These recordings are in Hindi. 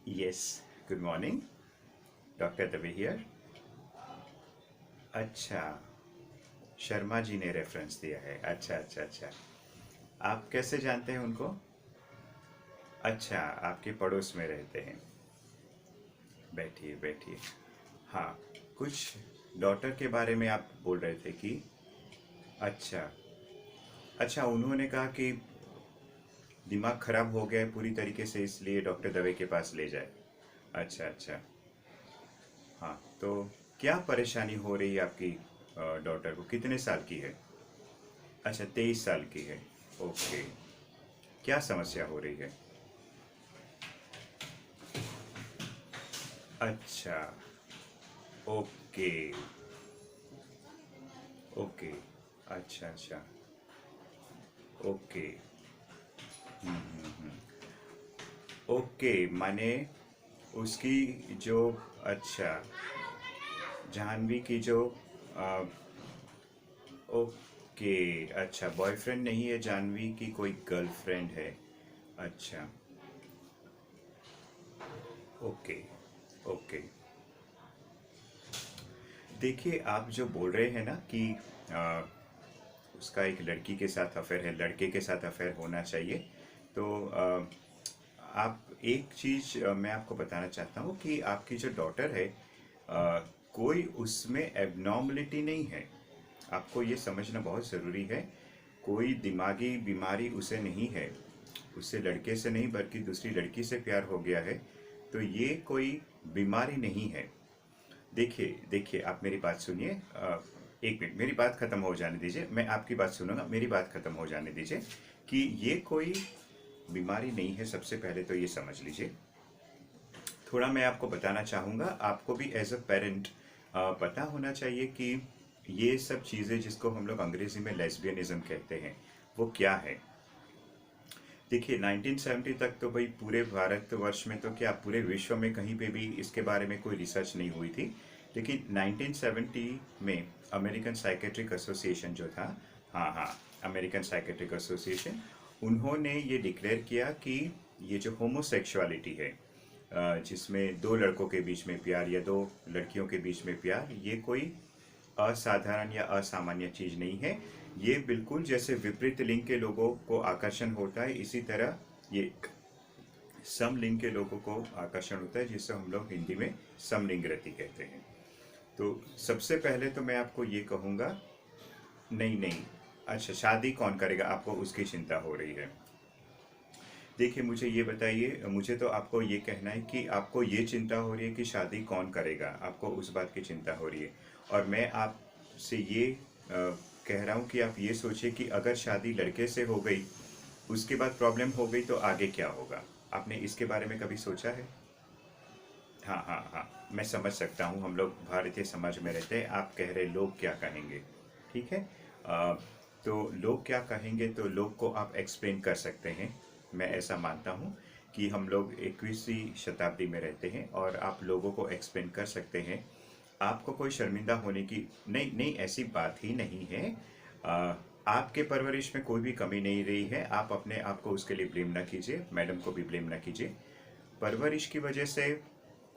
Yes, good morning. Doctor Dave here. अच्छा, शर्मा जी ने रेफरेंस दिया है। अच्छा अच्छा अच्छा। आप कैसे जानते हैं उनको? अच्छा, आपके पड़ोस में रहते हैं। बैठिए बैठिए। हाँ, कुछ डॉटर के बारे में आप बोल रहे थे कि। अच्छा अच्छा, उन्होंने कहा कि दिमाग खराब हो गया है पूरी तरीके से, इसलिए डॉक्टर दवे के पास ले जाए। अच्छा अच्छा। हाँ, तो क्या परेशानी हो रही है आपकी डॉटर को? कितने साल की है? अच्छा, 23 साल की है। ओके। क्या समस्या हो रही है? अच्छा। Okay okay. अच्छा अच्छा। ओके। ओके, माने उसकी जो, अच्छा, जाह्नवी की जो, आ, ओके। अच्छा, बॉयफ्रेंड नहीं है, जाह्नवी की कोई गर्लफ्रेंड है। अच्छा। Okay okay. देखिए, आप जो बोल रहे हैं ना कि आ, उसका एक लड़की के साथ अफेयर है, लड़के के साथ अफेयर होना चाहिए, तो आप एक चीज़ मैं आपको बताना चाहता हूँ कि आपकी जो डॉटर है, कोई उसमें एबनॉर्मलिटी नहीं है। आपको ये समझना बहुत ज़रूरी है। कोई दिमागी बीमारी उसे नहीं है। उससे लड़के से नहीं बल्कि दूसरी लड़की से प्यार हो गया है। तो ये कोई बीमारी नहीं है। देखिए देखिए, आप मेरी बात सुनिए। एक मिनट, मेरी बात खत्म हो जाने दीजिए, मैं आपकी बात सुनूंगा, मेरी बात खत्म हो जाने दीजिए। कि ये कोई बीमारी नहीं है, सबसे पहले तो ये समझ लीजिए। थोड़ा मैं आपको बताना चाहूँगा, आपको भी एज अ पेरेंट पता होना चाहिए कि ये सब चीज़ें जिसको हम लोग अंग्रेज़ी में लेस्बियनिज्म कहते हैं, वो क्या है। देखिए, 1970 तक तो भाई पूरे भारतवर्ष में तो क्या पूरे विश्व में कहीं पे भी इसके बारे में कोई रिसर्च नहीं हुई थी। लेकिन 1970 में अमेरिकन साइकेट्रिक एसोसिएशन जो था, हाँ हाँ, अमेरिकन साइकेट्रिक एसोसिएशन, उन्होंने ये डिक्लेयर किया कि ये जो होमोसेक्सुअलिटी है, जिसमें दो लड़कों के बीच में प्यार या दो लड़कियों के बीच में प्यार, ये कोई असाधारण या असामान्य चीज नहीं है। ये बिल्कुल जैसे विपरीत लिंग के लोगों को आकर्षण होता है, इसी तरह ये समलिंग के लोगों को आकर्षण होता है, जिसे हम लोग हिंदी में समलिंग रति कहते हैं। तो सबसे पहले तो मैं आपको ये कहूँगा, नहीं नहीं। अच्छा, शादी कौन करेगा, आपको उसकी चिंता हो रही है? देखिए, मुझे ये बताइए, मुझे तो आपको ये कहना है कि आपको ये चिंता हो रही है कि शादी कौन करेगा, आपको उस बात की चिंता हो रही है। और मैं आपसे ये कह रहा हूँ कि आप ये सोचिए कि अगर शादी लड़के से हो गई, उसके बाद प्रॉब्लम हो गई, तो आगे क्या होगा? आपने इसके बारे में कभी सोचा है? हाँ हाँ हाँ, मैं समझ सकता हूँ, हम लोग भारतीय समाज में रहते हैं। आप कह रहे लोग क्या कहेंगे, ठीक है। अ, तो लोग क्या कहेंगे, तो लोग को आप एक्सप्लेन कर सकते हैं। मैं ऐसा मानता हूँ कि हम लोग 21वीं शताब्दी में रहते हैं और आप लोगों को एक्सप्लेन कर सकते हैं। आपको कोई शर्मिंदा होने की, नहीं नहीं, ऐसी बात ही नहीं है। अ, आपके परवरिश में कोई भी कमी नहीं रही है, आप अपने आप को उसके लिए ब्लेम ना कीजिए, मैडम को भी ब्लेम ना कीजिए। परवरिश की वजह से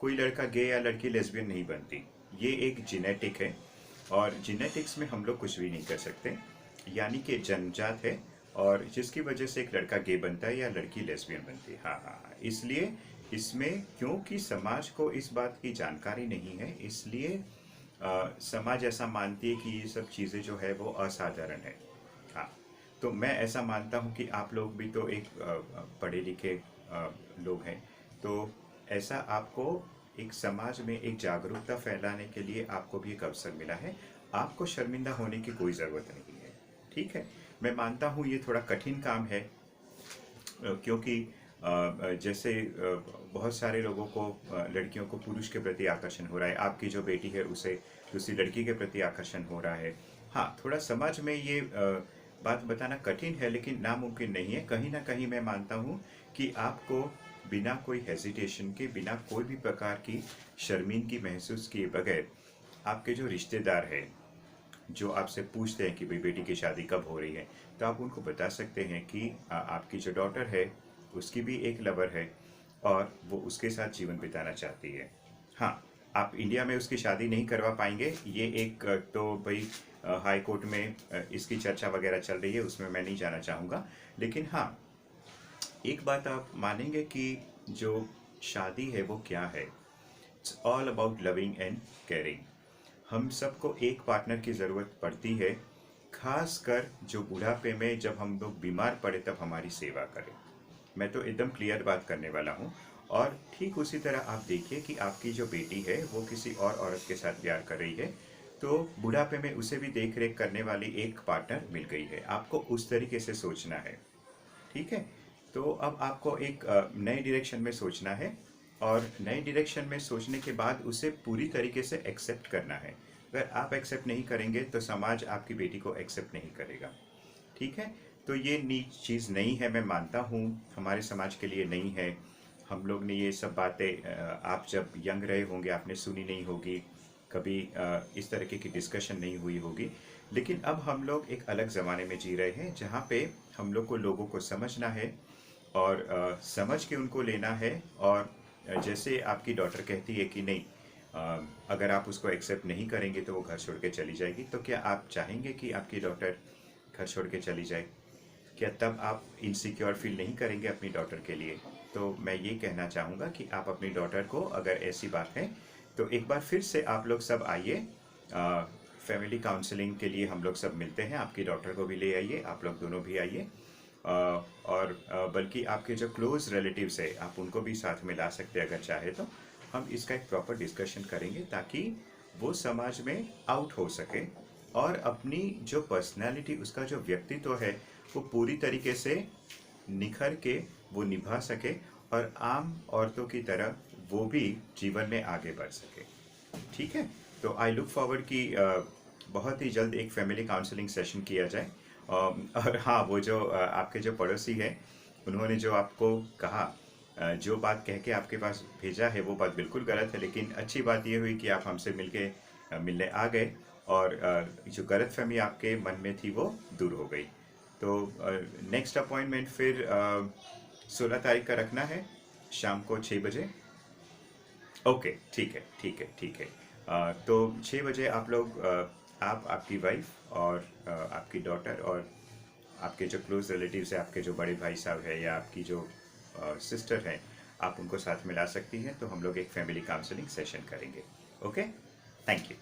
कोई लड़का गे या लड़की लेस्बियन नहीं बनती। ये एक जेनेटिक है, और जेनेटिक्स में हम लोग कुछ भी नहीं कर सकते। यानी कि जन्मजात है, और जिसकी वजह से एक लड़का गे बनता है या लड़की लेस्बियन बनती है। हाँ हाँ हाँ। इसलिए इसमें, क्योंकि समाज को इस बात की जानकारी नहीं है, इसलिए समाज ऐसा मानती है कि ये सब चीज़ें जो है वो असाधारण है। हाँ, तो मैं ऐसा मानता हूँ कि आप लोग भी तो एक पढ़े लिखे लोग हैं। तो ऐसा आपको एक समाज में एक जागरूकता फैलाने के लिए आपको भी एक अवसर मिला है। आपको शर्मिंदा होने की कोई ज़रूरत नहीं है, ठीक है। मैं मानता हूँ ये थोड़ा कठिन काम है, क्योंकि जैसे बहुत सारे लोगों को, लड़कियों को पुरुष के प्रति आकर्षण हो रहा है, आपकी जो बेटी है उसे दूसरी लड़की के प्रति आकर्षण हो रहा है। हाँ, थोड़ा समाज में ये बात बताना कठिन है, लेकिन नामुमकिन नहीं है। कहीं ना कहीं मैं मानता हूँ कि आपको बिना कोई हेजिटेशन के, बिना कोई भी प्रकार की शर्मिंदगी महसूस किए बगैर, आपके जो रिश्तेदार हैं, जो आपसे पूछते हैं कि भाई बेटी की शादी कब हो रही है, तो आप उनको बता सकते हैं कि आपकी जो डॉटर है उसकी भी एक लवर है, और वो उसके साथ जीवन बिताना चाहती है। हाँ, आप इंडिया में उसकी शादी नहीं करवा पाएंगे, ये एक तो भाई हाई कोर्ट में इसकी चर्चा वगैरह चल रही है, उसमें मैं नहीं जाना चाहूँगा। लेकिन हाँ, एक बात आप मानेंगे कि जो शादी है वो क्या है। It's all about loving and caring. हम सबको एक पार्टनर की ज़रूरत पड़ती है, खास कर जो बुढ़ापे में जब हम लोग बीमार पड़े तब हमारी सेवा करें। मैं तो एकदम क्लियर बात करने वाला हूँ। और ठीक उसी तरह आप देखिए कि आपकी जो बेटी है वो किसी और औरत के साथ प्यार कर रही है, तो बुढ़ापे में उसे भी देख रेख करने वाली एक पार्टनर मिल गई है। आपको उस तरीके से सोचना है, ठीक है। तो अब आपको एक नए डायरेक्शन में सोचना है, और नए डायरेक्शन में सोचने के बाद उसे पूरी तरीके से एक्सेप्ट करना है। अगर आप एक्सेप्ट नहीं करेंगे तो समाज आपकी बेटी को एक्सेप्ट नहीं करेगा, ठीक है। तो ये नीच चीज़ नहीं है, मैं मानता हूँ हमारे समाज के लिए नहीं है। हम लोग ने ये सब बातें आप जब यंग रहे होंगे आपने सुनी नहीं होगी, कभी इस तरीके की डिस्कशन नहीं हुई होगी। लेकिन अब हम लोग एक अलग ज़माने में जी रहे हैं जहाँ पे हम लोग को लोगों को समझना है, और समझ के उनको लेना है। और जैसे आपकी डॉटर कहती है कि नहीं, अगर आप उसको एक्सेप्ट नहीं करेंगे तो वो घर छोड़ के चली जाएगी, तो क्या आप चाहेंगे कि आपकी डॉटर घर छोड़ के चली जाए? क्या तब आप इनसिक्योर फील नहीं करेंगे अपनी डॉटर के लिए? तो मैं ये कहना चाहूँगा कि आप अपनी डॉटर को, अगर ऐसी बात है तो एक बार फिर से आप लोग सब आइए, फैमिली काउंसलिंग के लिए हम लोग सब मिलते हैं। आपकी डॉटर को भी ले आइए, आप लोग दोनों भी आइए। और बल्कि आपके जो क्लोज रिलेटिव्स है आप उनको भी साथ में ला सकते हैं अगर चाहे तो। हम इसका एक प्रॉपर डिस्कशन करेंगे ताकि वो समाज में आउट हो सके, और अपनी जो पर्सनालिटी, उसका जो व्यक्तित्व है वो पूरी तरीके से निखर के वो निभा सके, और आम औरतों की तरह वो भी जीवन में आगे बढ़ सके, ठीक है। तो आई लुक फॉरवर्ड कि बहुत ही जल्द एक फैमिली काउंसलिंग सेशन किया जाए। और हाँ, वो जो आपके जो पड़ोसी हैं उन्होंने जो आपको कहा, जो बात कह के आपके पास भेजा है वो बात बिल्कुल गलत है, लेकिन अच्छी बात ये हुई कि आप हमसे मिलने आ गए, और जो गलतफहमी आपके मन में थी वो दूर हो गई। तो नेक्स्ट अपॉइंटमेंट फिर 16 तारीख का रखना है, शाम को 6 बजे। ओके, ठीक है, ठीक है, ठीक है। तो 6 बजे आप लोग, आप, आपकी वाइफ और आपकी डॉटर और आपके जो क्लोज रिलेटिव्स हैं, आपके जो बड़े भाई साहब हैं या आपकी जो सिस्टर हैं, आप उनको साथ में ला सकती हैं। तो हम लोग एक फैमिली काउंसलिंग सेशन करेंगे। Okay, thank you.